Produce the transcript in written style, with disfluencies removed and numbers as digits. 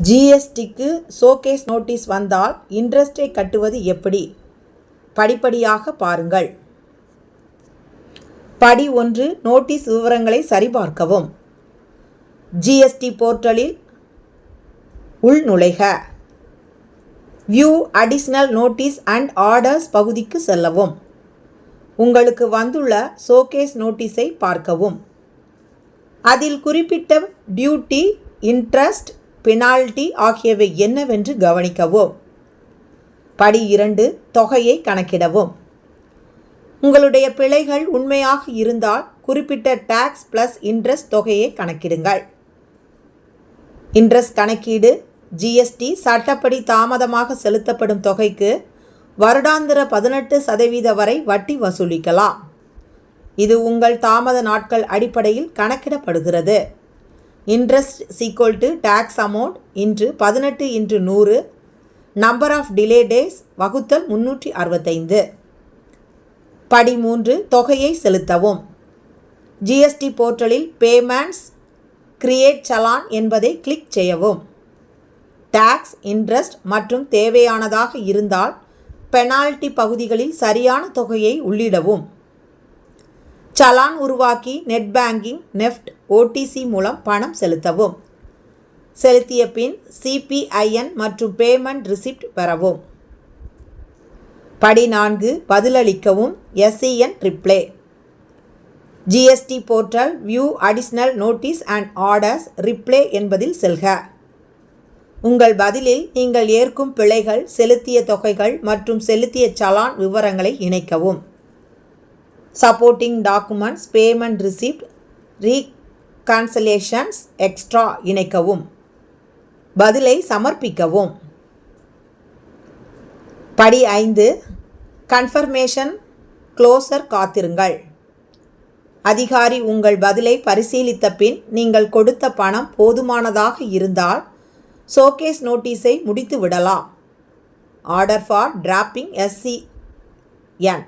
ஜிஎஸ்டிக்கு showcase notice வந்தால் இன்ட்ரெஸ்ட்டை கட்டுவது எப்படி? படிப்படியாக பாருங்கள். படி 1, நோட்டீஸ் விவரங்களை சரிபார்க்கவும். ஜிஎஸ்டி போர்ட்டலில் உள்நுழைக. View additional notice and orders பகுதிக்கு செல்லவும். உங்களுக்கு வந்துள்ள ஷோகேஸ் நோட்டீஸை பார்க்கவும். அதில் குறிப்பிட்ட டியூட்டி, இன்ட்ரெஸ்ட், பெனால்டி ஆகியவை என்னவென்று கவனிக்கவும். படி 2, தொகையை கணக்கிடவும். உங்களுடைய பிழைகள் உண்மையாக இருந்தால் குறிப்பிட்ட டாக்ஸ் ப்ளஸ் இன்ட்ரெஸ்ட் தொகையை கணக்கிடுங்கள். இன்ட்ரெஸ்ட் கணக்கீடு. ஜிஎஸ்டி சட்டப்படி தாமதமாக செலுத்தப்படும் தொகைக்கு வருடாந்திர 18% வரை வட்டி வசூலிக்கலாம். இது உங்கள் தாமத நாட்கள் அடிப்படையில் கணக்கிடப்படுகிறது. இன்ட்ரெஸ்ட் டாக்ஸ் அமௌண்ட் இன்று 18×100 நம்பர் ஆஃப் டிலே டேஸ் வகுத்தல் 365. படி 3, தொகையை செலுத்தவும். ஜிஎஸ்டி போர்ட்டலில் பேமெண்ட்ஸ், கிரியேட் சலான் என்பதை கிளிக் செய்யவும். டாக்ஸ், இன்ட்ரெஸ்ட் மற்றும் தேவையானதாக இருந்தால் பெனால்டி பகுதிகளில் சரியான தொகையை உள்ளிடவும். சலான் உருவாக்கி நெட் பேங்கிங், நெஃப்ட், ஓடிசி மூலம் பணம் செலுத்தவும். செலுத்திய பின் சிபிஐஎன் மற்றும் பேமெண்ட் ரிசிப்ட் பெறவும். படி 4, பதிலளிக்கவும். SEN reply. GST portal view additional notice and orders reply என்பதில் செல்க. உங்கள் பதிலில் நீங்கள் ஏற்கும் பிழைகள், செலுத்திய தொகைகள் மற்றும் செலுத்திய சலான் விவரங்களை இணைக்கவும். Supporting documents, payment receipt, reconciliations extra இணைக்கவும். பதிலை சமர்ப்பிக்கவும். படி 5, கன்ஃபர்மேஷன் க்ளோசர் காத்திருங்கள். அதிகாரி உங்கள் பதிலை பரிசீலித்த பின் நீங்கள் கொடுத்த பணம் போதுமானதாக இருந்தால் ஷோகேஸ் நோட்டீஸை முடித்து விடலாம். Order for dropping SEN.